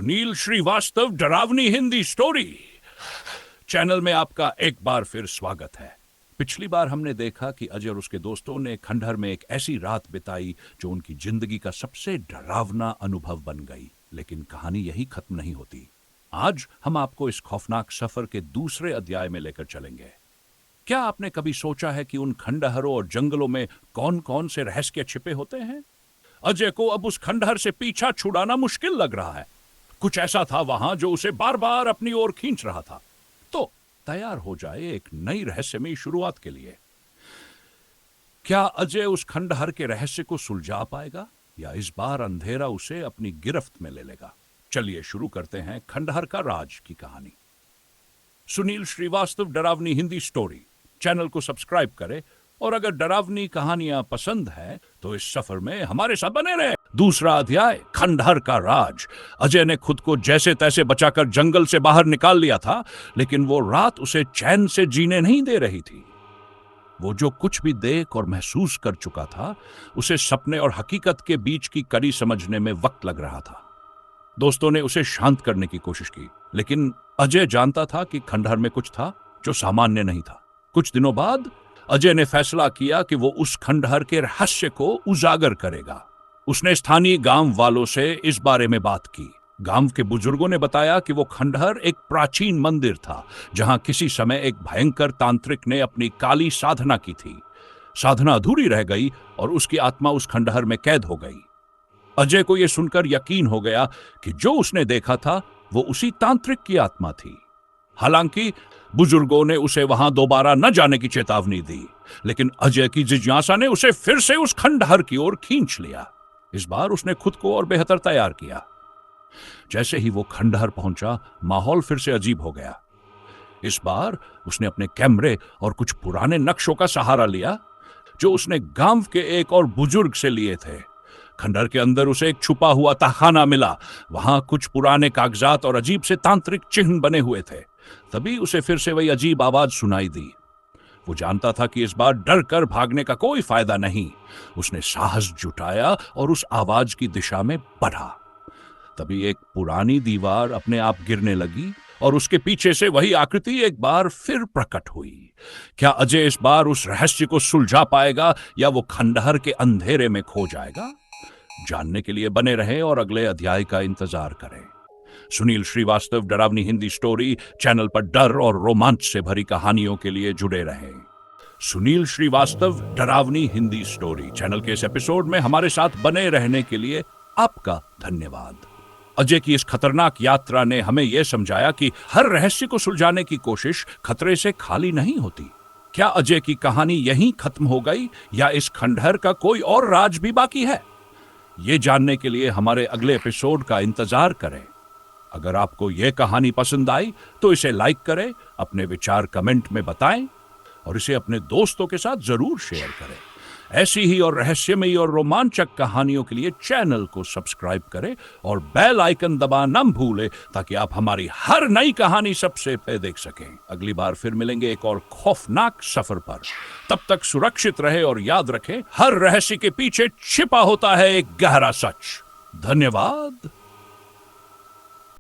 सुनील श्रीवास्तव डरावनी Hindi story channel में आपका एक बार फिर स्वागत है। पिछली बार हमने देखा कि अजय और उसके दोस्तों ने खंडहर में एक ऐसी रात बिताई जो उनकी जिंदगी का सबसे डरावना अनुभव बन गई। लेकिन कहानी यही खत्म नहीं होती। आज हम आपको इस खौफनाक सफर के दूसरे अध्याय में लेकर चलेंगे। क्या आपने कभी सोचा है कि उन खंडहरों और जंगलों में कौन कौन से रहस्य छिपे होते हैं? अजय को अब उस खंडहर से पीछा छुड़ाना मुश्किल लग रहा है। कुछ ऐसा था वहां जो उसे बार बार अपनी ओर खींच रहा था। तो तैयार हो जाए एक नई रहस्यमयी शुरुआत के लिए। क्या अजय उस खंडहर के रहस्य को सुलझा पाएगा या इस बार अंधेरा उसे अपनी गिरफ्त में ले लेगा? चलिए शुरू करते हैं खंडहर का राज की कहानी। सुनील श्रीवास्तव डरावनी हिंदी स्टोरी चैनल को सब्सक्राइब करें और अगर डरावनी कहानियां पसंद है तो इस सफर में हमारे साथ बने रहे। दूसरा अध्याय, खंडहर का राज। अजय ने खुद को जैसे तैसे बचाकर जंगल से बाहर निकाल लिया था, लेकिन वो रात उसे चैन से जीने नहीं दे रही थी। वो जो कुछ भी देख और महसूस कर चुका था, उसे सपने और हकीकत के बीच की कड़ी समझने में वक्त लग रहा था। दोस्तों ने उसे शांत करने की कोशिश की, लेकिन अजय जानता था कि खंडहर में कुछ था जो सामान्य नहीं था। कुछ दिनों बाद अजय ने फैसला किया कि वो उस खंडहर के रहस्य को उजागर करेगा। उसने स्थानीय गांव वालों से इस बारे में बात की। गांव के बुजुर्गों ने बताया कि वो खंडहर एक प्राचीन मंदिर था, जहां किसी समय एक भयंकर तांत्रिक ने अपनी काली साधना की थी। साधना अधूरी रह गई और उसकी आत्मा उस खंडहर में कैद हो गई। अजय को यह सुनकर यकीन हो गया कि जो उसने देखा था वो उसी तांत्रिक की आत्मा थी। हालांकि बुजुर्गों ने उसे वहां दोबारा न जाने की चेतावनी दी, लेकिन अजय की जिज्ञासा ने उसे फिर से उस खंडहर की ओर खींच लिया। इस बार उसने खुद को और बेहतर तैयार किया। जैसे ही वो खंडहर पहुंचा, माहौल फिर से अजीब हो गया। इस बार उसने अपने कैमरे और कुछ पुराने नक्शों का सहारा लिया जो उसने गांव के एक और बुजुर्ग से लिए थे। खंडहर के अंदर उसे एक छुपा हुआ तहखाना मिला। वहां कुछ पुराने कागजात और अजीब से तांत्रिक चिन्ह बने हुए थे। तभी उसे फिर से वही अजीब आवाज सुनाई दी। वो जानता था कि इस बार डर कर भागने का कोई फायदा नहीं। उसने साहस जुटाया और उस आवाज की दिशा में बढ़ा। तभी एक पुरानी दीवार अपने आप गिरने लगी और उसके पीछे से वही आकृति एक बार फिर प्रकट हुई। क्या अजय इस बार उस रहस्य को सुलझा पाएगा या वो खंडहर के अंधेरे में खो जाएगा? जानने के लिए बने रहें और अगले अध्याय का इंतजार करें। सुनील श्रीवास्तव डरावनी हिंदी स्टोरी चैनल पर डर और रोमांच से भरी कहानियों के लिए जुड़े रहें। सुनील श्रीवास्तव डरावनी हिंदी स्टोरी चैनल के इस एपिसोड में हमारे साथ बने रहने के लिए आपका धन्यवाद। अजय की इस खतरनाक यात्रा ने हमें यह समझाया कि हर रहस्य को सुलझाने की कोशिश खतरे से खाली नहीं होती। क्या अजय की कहानी यहीं खत्म हो गई या इस खंडहर का कोई और राज भी बाकी है? ये जानने के लिए हमारे अगले एपिसोड का इंतजार करें। अगर आपको यह कहानी पसंद आई तो इसे लाइक करें, अपने विचार कमेंट में बताएं और इसे अपने दोस्तों के साथ जरूर शेयर करें। ऐसी ही और रहस्यमयी और रोमांचक कहानियों के लिए चैनल को सब्सक्राइब करें और बेल आइकन दबाना न भूलें ताकि आप हमारी हर नई कहानी सबसे पहले देख सकें। अगली बार फिर मिलेंगे एक और खौफनाक सफर पर। तब तक सुरक्षित रहे और याद रखें, हर रहस्य के पीछे छिपा होता है एक गहरा सच। धन्यवाद।